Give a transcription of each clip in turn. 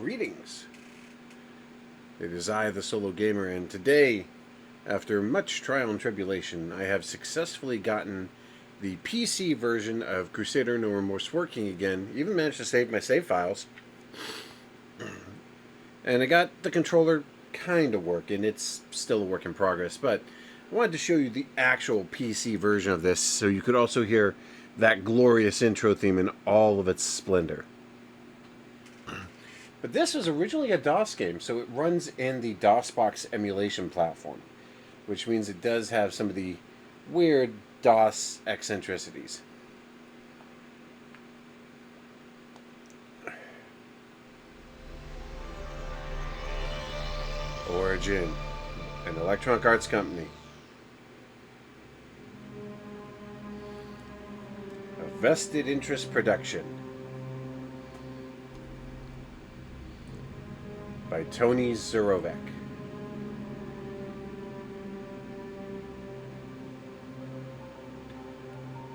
Greetings. It is I, the Solo Gamer, and today, after much trial and tribulation, I have successfully gotten the PC version of Crusader No Remorse working again. Even managed to save my save files. And I got the controller kind of working. It's still a work in progress, but I wanted to show you the actual PC version of this so you could also hear that glorious intro theme in all of its splendor. But this was originally a DOS game, so it runs in the DOSBox emulation platform, which means it does have some of the weird DOS eccentricities. Origin, an Electronic Arts company. A vested interest production. By Tony Zurovec.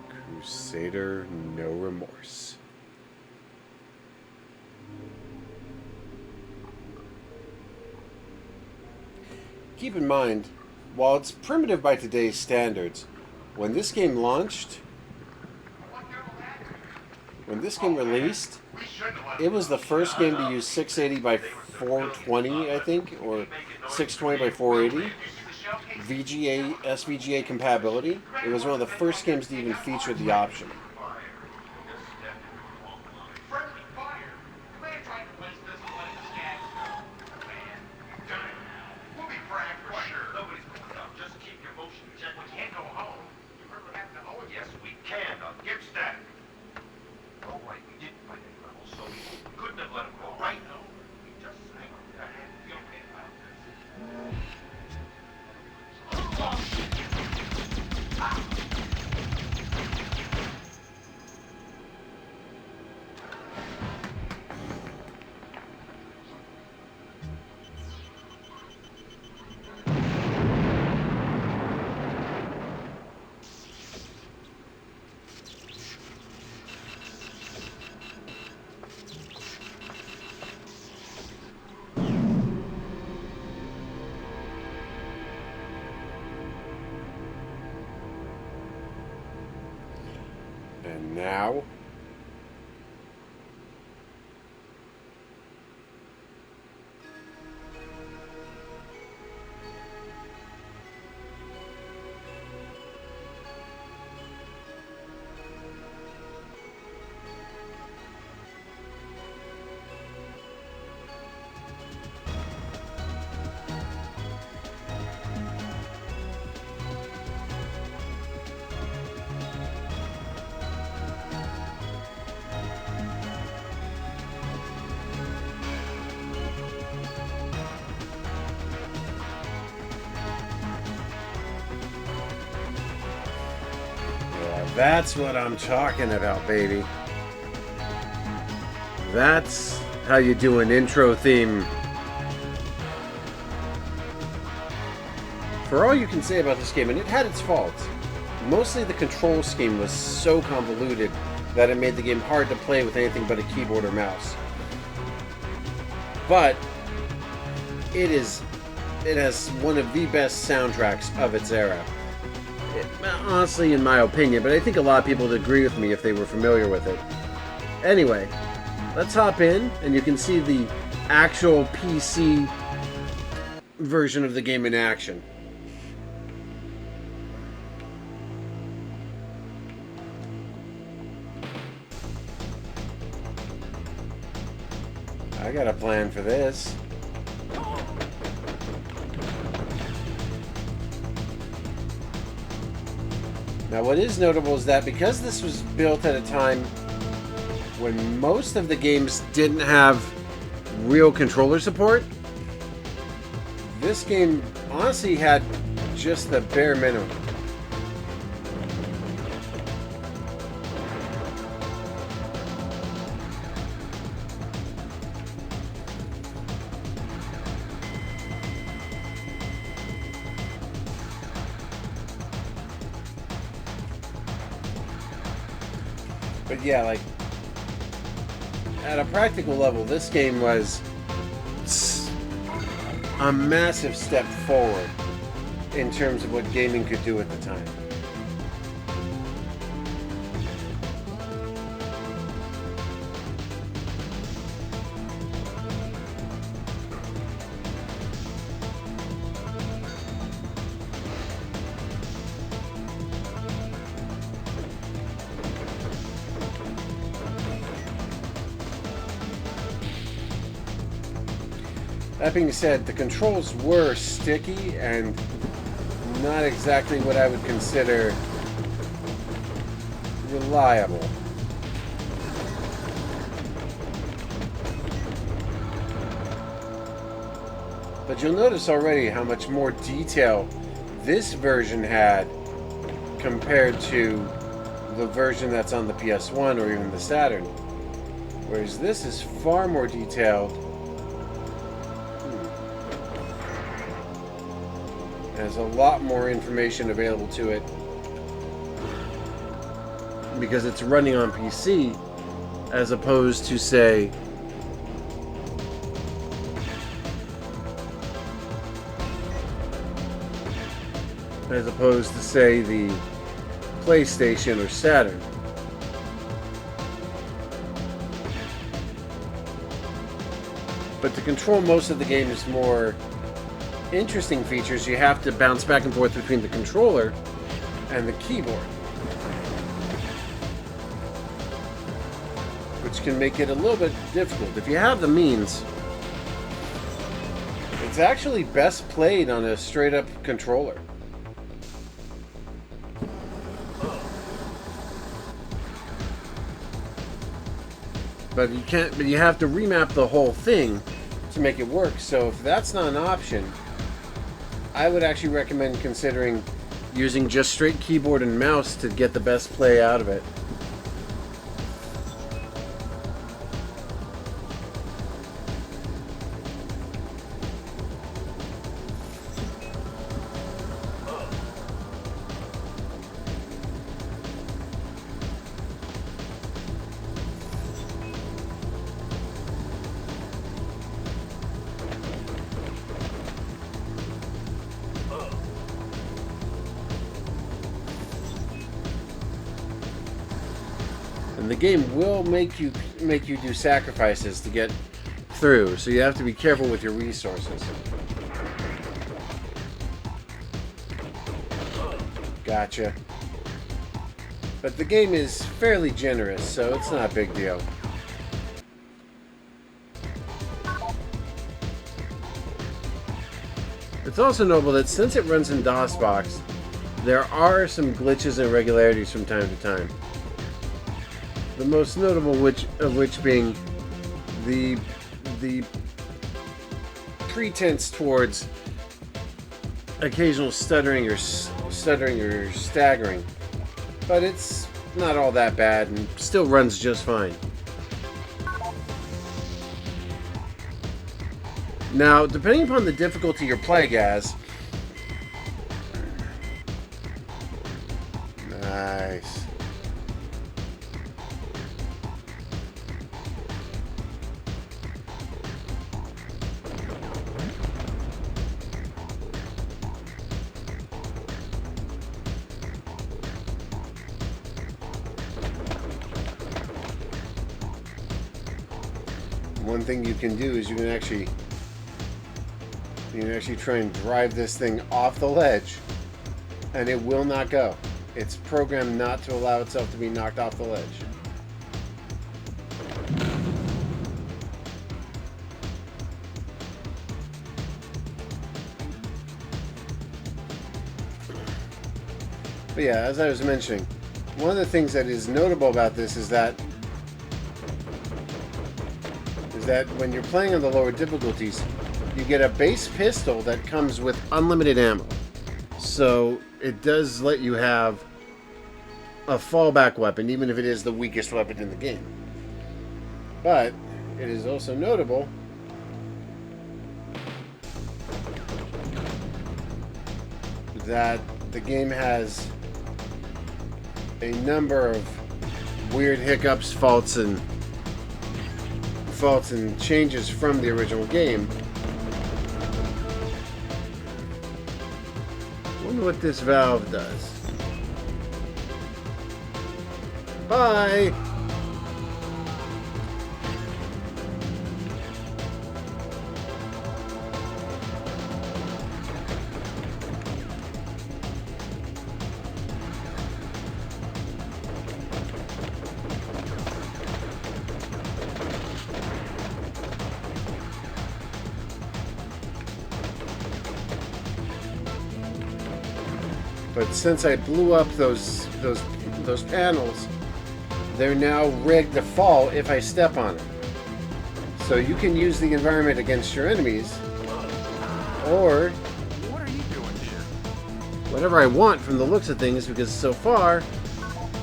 Crusader No Remorse. Keep in mind, while it's primitive by today's standards, when this game launched, when this game released, it was the first game to use 680 by 420, I think, or 620 by 480 VGA, SVGA compatibility. It was one of the first games to even feature the option. And now, that's what I'm talking about, baby. That's how you do an intro theme. For all you can say about this game, and it had its faults, mostly the control scheme was so convoluted that it made the game hard to play with anything but a keyboard or mouse. But it has one of the best soundtracks of its era. Honestly, in my opinion, but I think a lot of people would agree with me if they were familiar with it. Anyway, let's hop in, and you can see the actual PC version of the game in action. I got a plan for this. Now, what is notable is that because this was built at a time when most of the games didn't have real controller support, this game honestly had just the bare minimum. But yeah, like, at a practical level, this game was a massive step forward in terms of what gaming could do at the time. That being said, the controls were sticky and not exactly what I would consider reliable. But you'll notice already how much more detail this version had compared to the version that's on the PS1 or even the Saturn. Whereas this is far more detailed. Has a lot more information available to it because it's running on PC as opposed to, say, the PlayStation or Saturn. But to control most of the game's more interesting features, you have to bounce back and forth between the controller and the keyboard, which can make it a little bit difficult. If you have the means, it's actually best played on a straight up controller. But you have to remap the whole thing to make it work. So if that's not an option, I would actually recommend considering using just straight keyboard and mouse to get the best play out of it. And the game will make you do sacrifices to get through, so you have to be careful with your resources. Gotcha. But the game is fairly generous, so it's not a big deal. It's also notable that since it runs in DOSBox, there are some glitches and irregularities from time to time. The most notable of which being the pretense towards occasional stuttering or staggering, but it's not all that bad and still runs just fine. Now, depending upon the difficulty you're playing as, nice. One thing you can do is you can actually try and drive this thing off the ledge, and it will not go. It's programmed not to allow itself to be knocked off the ledge. But yeah, as I was mentioning, one of the things that is notable about this is that when you're playing on the lower difficulties, you get a base pistol that comes with unlimited ammo. So it does let you have a fallback weapon, even if it is the weakest weapon in the game. But it is also notable that the game has a number of weird hiccups, faults, and faults and changes from the original game. Wonder what this valve does. Bye! But since I blew up those panels, they're now rigged to fall if I step on them. So you can use the environment against your enemies, or What are you doing here? whatever I want from the looks of things, because so far,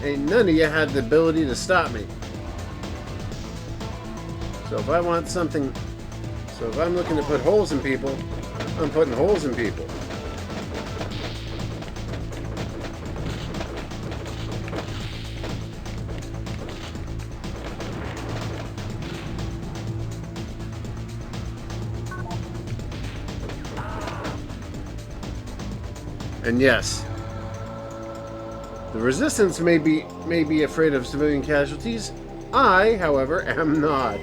ain't none of you had the ability to stop me. So if I want something, so if I'm looking to put holes in people, I'm putting holes in people. And yes, the resistance may be afraid of civilian casualties. I, however, am not.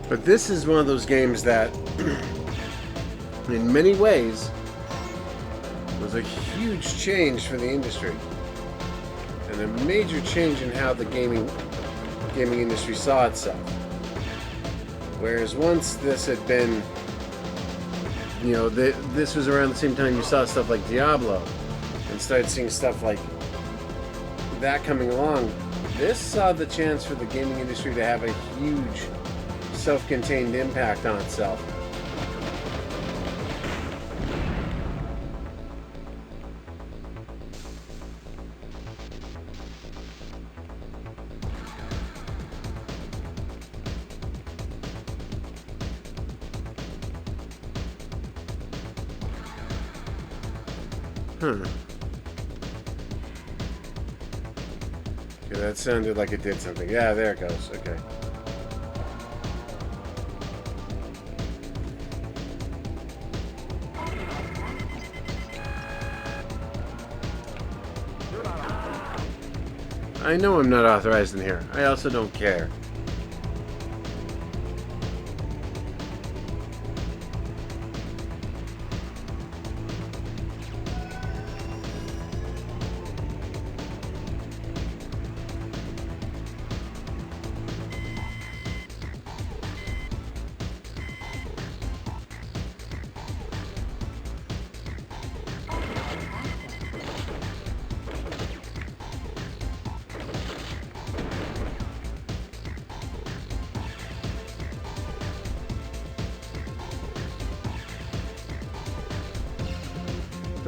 But this is one of those games that, in many ways, was a huge change for the industry. And a major change in how the gaming industry saw itself. Whereas once this had been, you know, this was around the same time you saw stuff like Diablo, and started seeing stuff like that coming along. This saw the chance for the gaming industry to have a huge self-contained impact on itself. Okay, that sounded like it did something. Yeah, there it goes. Okay. I know I'm not authorized in here. I also don't care.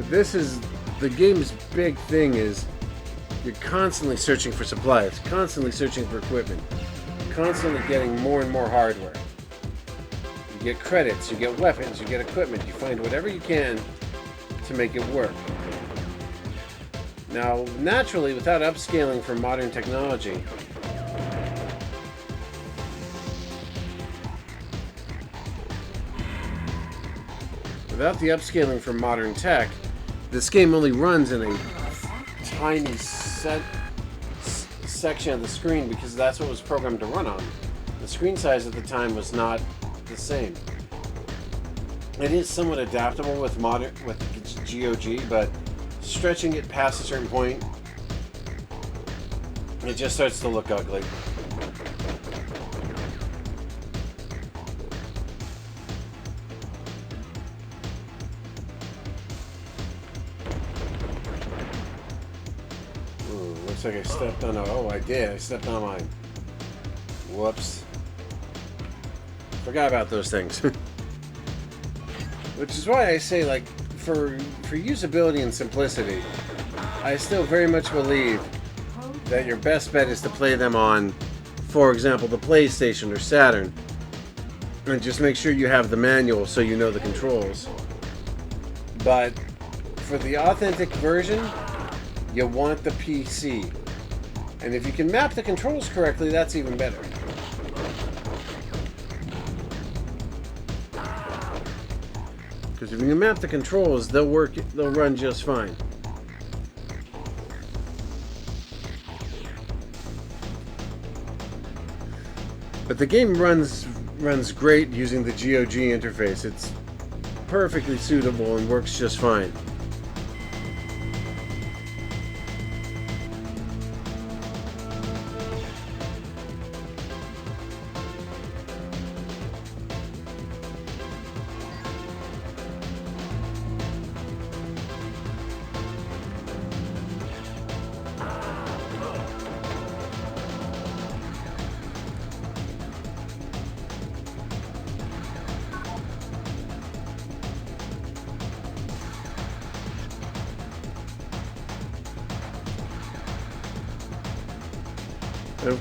This is the game's big thing is you're constantly searching for supplies, constantly searching for equipment, constantly getting more and more hardware. You get credits, you get weapons, you get equipment, you find whatever you can to make it work. Now, naturally, without upscaling for modern technology, without the upscaling for modern tech, this game only runs in a tiny section of the screen because that's what it was programmed to run on. The screen size at the time was not the same. It is somewhat adaptable with GOG, but stretching it past a certain point, it just starts to look ugly. Looks like I stepped on I did. I stepped on mine. Whoops. Forgot about those things. Which is why I say, like, for usability and simplicity, I still very much believe that your best bet is to play them on, for example, the PlayStation or Saturn. And just make sure you have the manual so you know the controls. But for the authentic version, you want the PC. And if you can map the controls correctly, that's even better. Because if you can map the controls, they'll run just fine. But the game runs great using the GOG interface. It's perfectly suitable and works just fine. And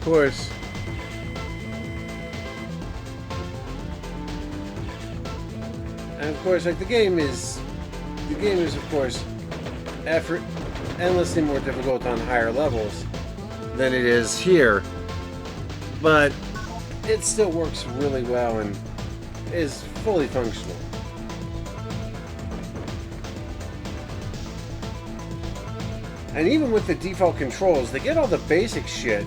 of course, like the game is of course endlessly more difficult on higher levels than it is here, but it still works really well and is fully functional. And even with the default controls, they get all the basic shit,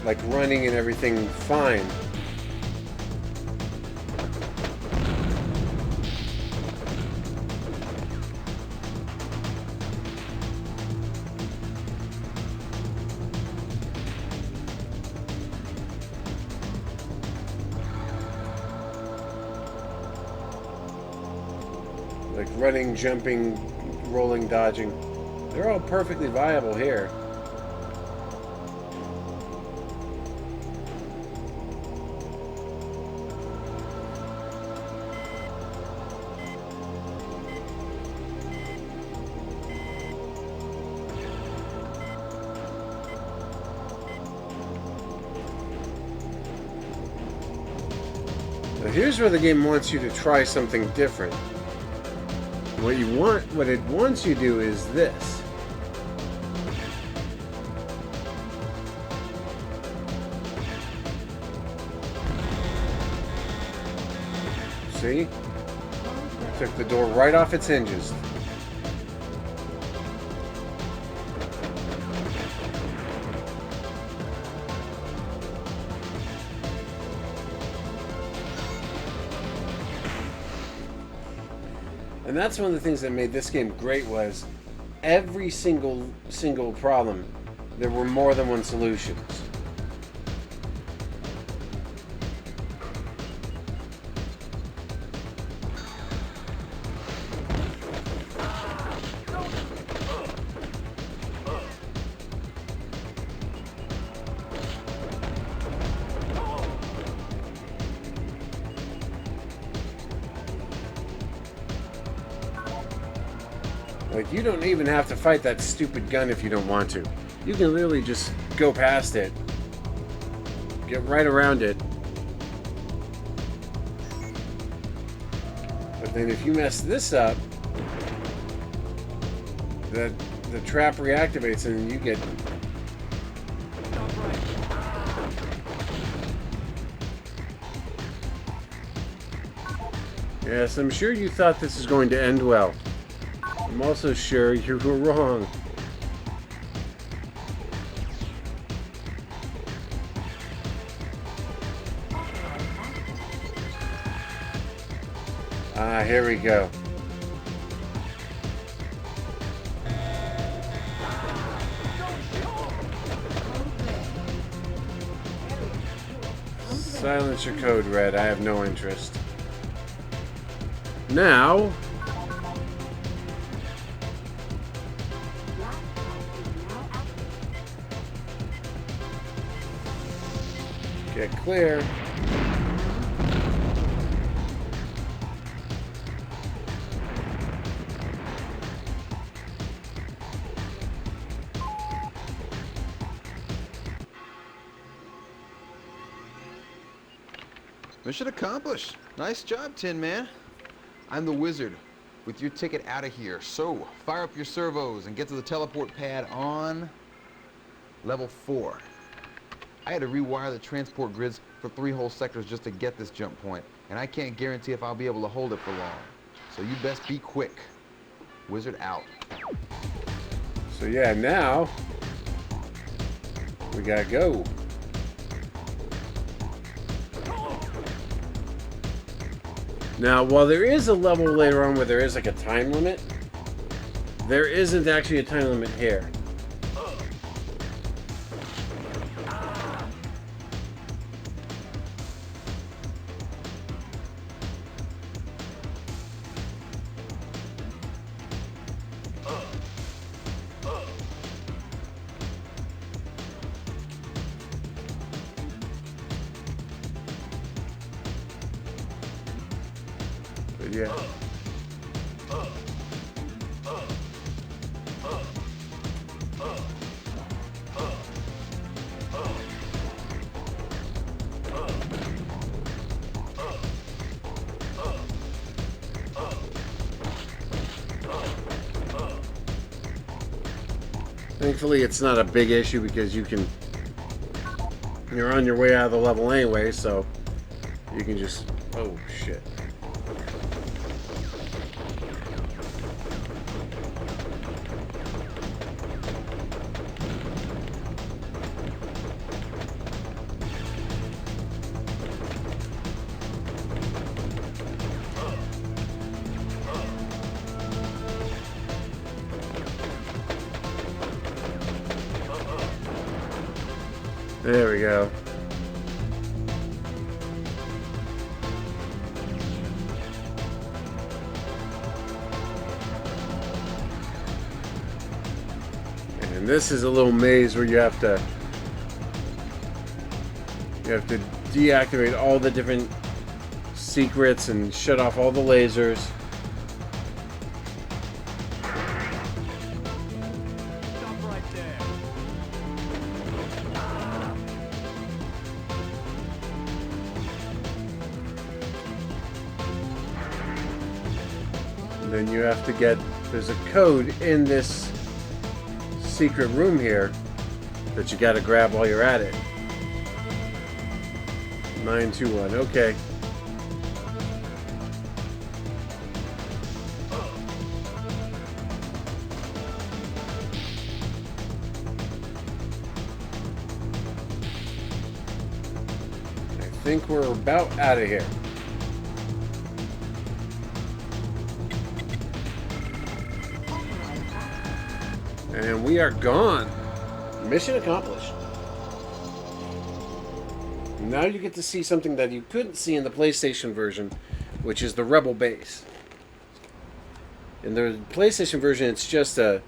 like running and everything, fine. Like running, jumping, rolling, dodging. They're all perfectly viable here. Now here's where the game wants you to try something different. What it wants you to do is this. See? Took the door right off its hinges. And that's one of the things that made this game great, was every single problem, there were more than one solutions. Like, you don't even have to fight that stupid gun if you don't want to. You can literally just go past it. Get right around it. But then if you mess this up, the trap reactivates and you get... Yes, I'm sure you thought this was going to end well. I'm also sure you were wrong. Ah, here we go. Silence your code, Red. I have no interest. Now... get clear. Mission accomplished. Nice job, Tin Man. I'm the wizard with your ticket out of here. So, fire up your servos and get to the teleport pad on level 4. I had to rewire the transport grids for 3 whole sectors just to get this jump point, and I can't guarantee if I'll be able to hold it for long. So you best be quick. Wizard out. So yeah, now we gotta go. Now, while there is a level later on where there is like a time limit, there isn't actually a time limit here. But yeah. Thankfully, it's not a big issue because you're on your way out of the level anyway, so you can just, oh shit. There we go. And this is a little maze where you have to deactivate all the different secrets and shut off all the lasers. Stop right there. And then you have to get, there's a code in this secret room here that you got to grab while you're at it. 921, okay. I think we're about out of here. And we are gone. Mission accomplished. Now you get to see something that you couldn't see in the PlayStation version, which is the Rebel base. In the PlayStation version, it's just a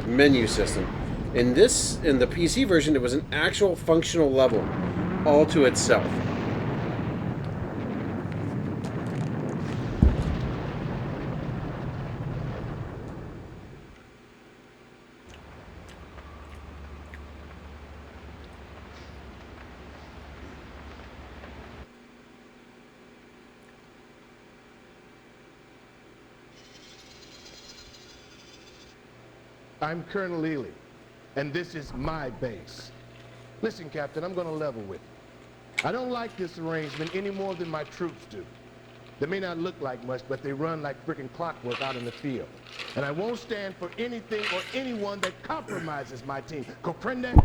menu system. In the PC version, it was an actual functional level, all to itself. I'm Colonel Ely, and this is my base. Listen, Captain, I'm gonna level with you. I don't like this arrangement any more than my troops do. They may not look like much, but they run like frickin' clockwork out in the field. And I won't stand for anything or anyone that compromises my team. Comprende?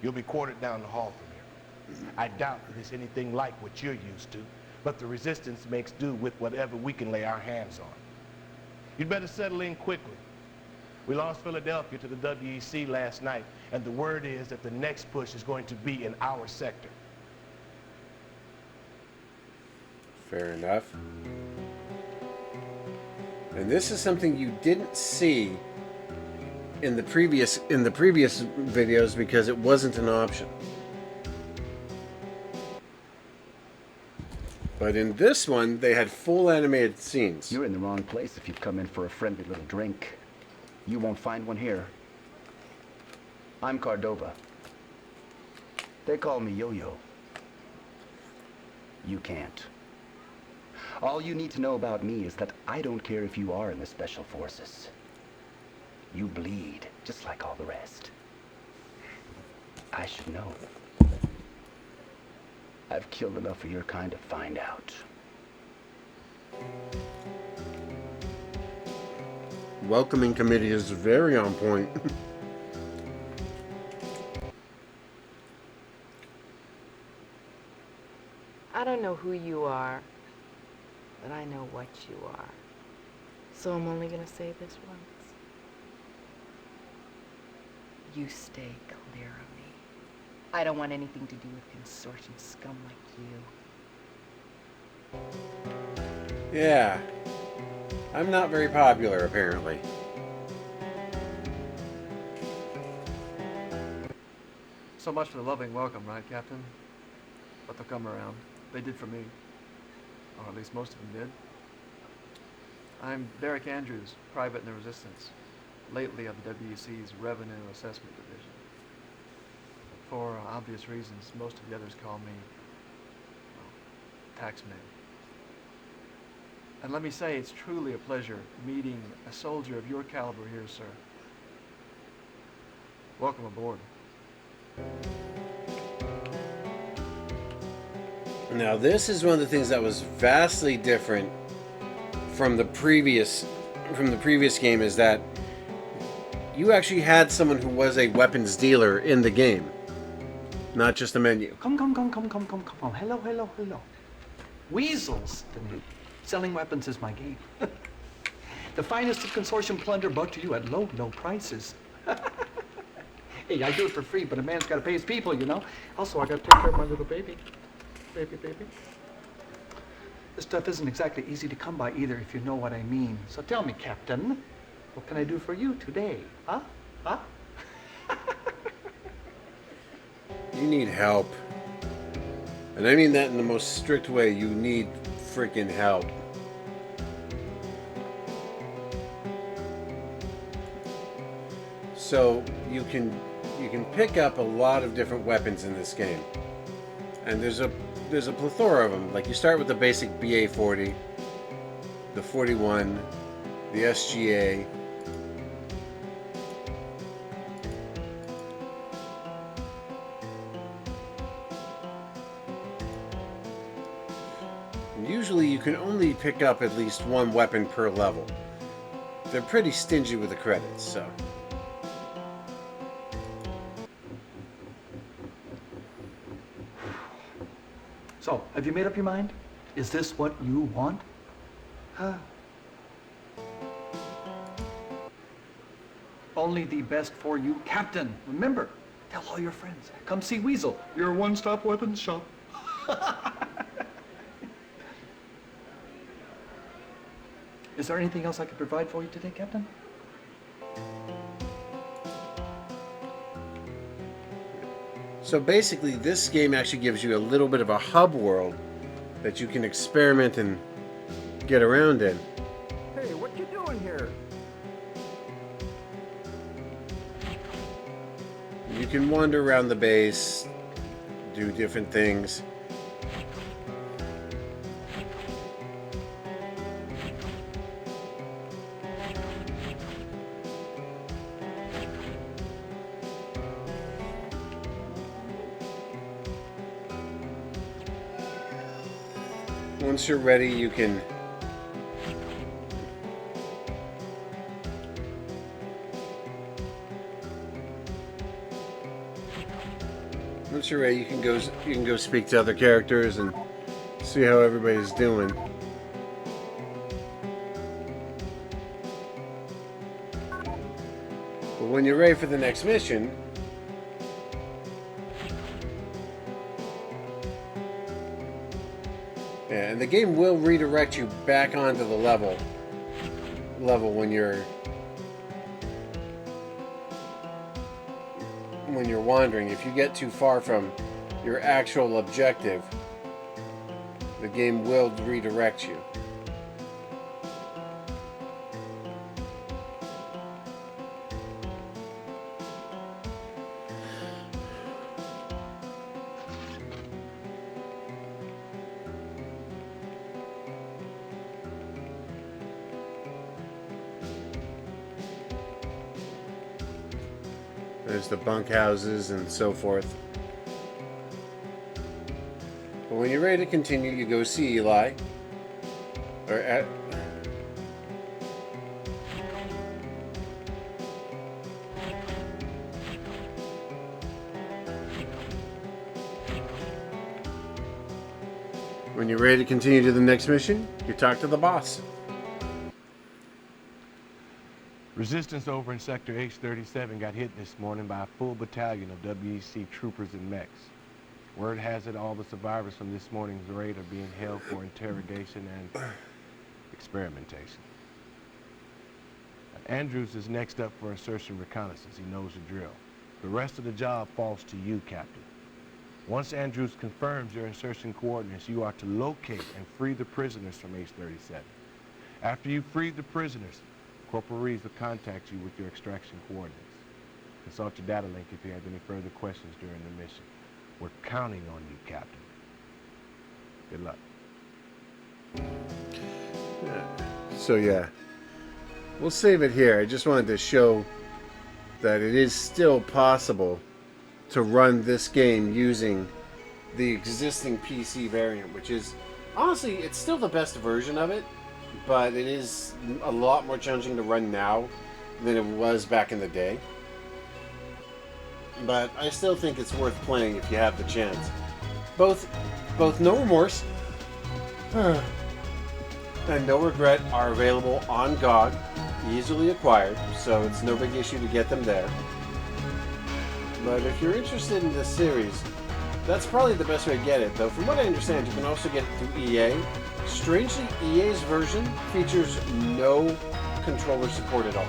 You'll be quartered down the hall from here. I doubt that it's anything like what you're used to, but the resistance makes do with whatever we can lay our hands on. You'd better settle in quickly. We lost Philadelphia to the WEC last night, and the word is that the next push is going to be in our sector. Fair enough. And this is something you didn't see in the previous videos because it wasn't an option. But in this one, they had full animated scenes. You're in the wrong place if you've come in for a friendly little drink. You won't find one here. I'm Cardova. They call me Yo-Yo. You can't. All you need to know about me is that I don't care if you are in the Special Forces. You bleed, just like all the rest. I should know. I've killed enough of your kind to find out. Welcoming committee is very on point. I don't know who you are, but I know what you are. So I'm only gonna say this once. You stay clear of me. I don't want anything to do with consortium scum like you. Yeah. I'm not very popular, apparently. So much for the loving welcome, right, Captain? But they'll come around. They did for me. Or at least most of them did. I'm Derek Andrews, private in the Resistance, lately of the WEC's Revenue Assessment Division. For obvious reasons, most of the others call me, well, Taxman. And let me say, it's truly a pleasure meeting a soldier of your caliber here, sir. Welcome aboard. Now, this is one of the things that was vastly different from the previous game, is that you actually had someone who was a weapons dealer in the game, not just a menu. Come. Hello. Weasels to me. Selling weapons is my game. The finest of consortium plunder brought to you at low prices. Hey, I do it for free, but a man's got to pay his people, you know. Also, I got to take care of my little baby. Baby. This stuff isn't exactly easy to come by either, if you know what I mean. So tell me, Captain, what can I do for you today? Huh? You need help. And I mean that in the most strict way. You need freaking help. So you can pick up a lot of different weapons in this game. And there's a plethora of them. Like, you start with the basic BA-40, the 41, the SGA. Usually you can only pick up at least one weapon per level. They're pretty stingy with the credits, so. So, have you made up your mind? Is this what you want? Huh? Only the best for you, Captain. Remember, tell all your friends. Come see Weasel, your one-stop weapons shop. Is there anything else I could provide for you today, Captain? So basically, this game actually gives you a little bit of a hub world that you can experiment and get around in. Hey, what you doing here? You can wander around the base, do different things. Once you're ready, you can go speak to other characters and see how everybody's doing. But when you're ready for the next mission, yeah, and the game will redirect you back onto the level when you're wandering. If you get too far from your actual objective, the game will redirect you. There's the bunkhouses and so forth. But when you're ready to continue, you go see Eli. Or at... When you're ready to continue to the next mission, you talk to the boss. Resistance over in Sector H-37 got hit this morning by a full battalion of WEC troopers and mechs. Word has it all the survivors from this morning's raid are being held for interrogation and experimentation. Andrews is next up for insertion reconnaissance. He knows the drill. The rest of the job falls to you, Captain. Once Andrews confirms your insertion coordinates, you are to locate and free the prisoners from H-37. After you free the prisoners, Corporal Reeves will contact you with your extraction coordinates. Consult your data link if you have any further questions during the mission. We're counting on you, Captain. Good luck. So yeah, we'll save it here. I just wanted to show that it is still possible to run this game using the existing PC variant, which is, honestly, it's still the best version of it, but it is a lot more challenging to run now than it was back in the day. But I still think it's worth playing if you have the chance. Both No Remorse and No Regret are available on GOG, easily acquired, so it's no big issue to get them there. But if you're interested in this series, that's probably the best way to get it, though from what I understand, you can also get it through EA. Strangely, EA's version features no controller support at all.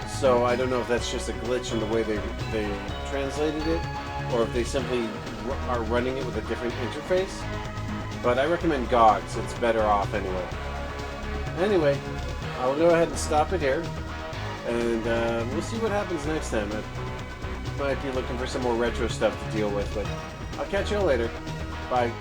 So I don't know if that's just a glitch in the way they translated it, or if they simply are running it with a different interface. But I recommend GOG, so it's better off anyway. Anyway, I'll go ahead and stop it here, and we'll see what happens next time. I might be looking for some more retro stuff to deal with, but I'll catch you later. Bye.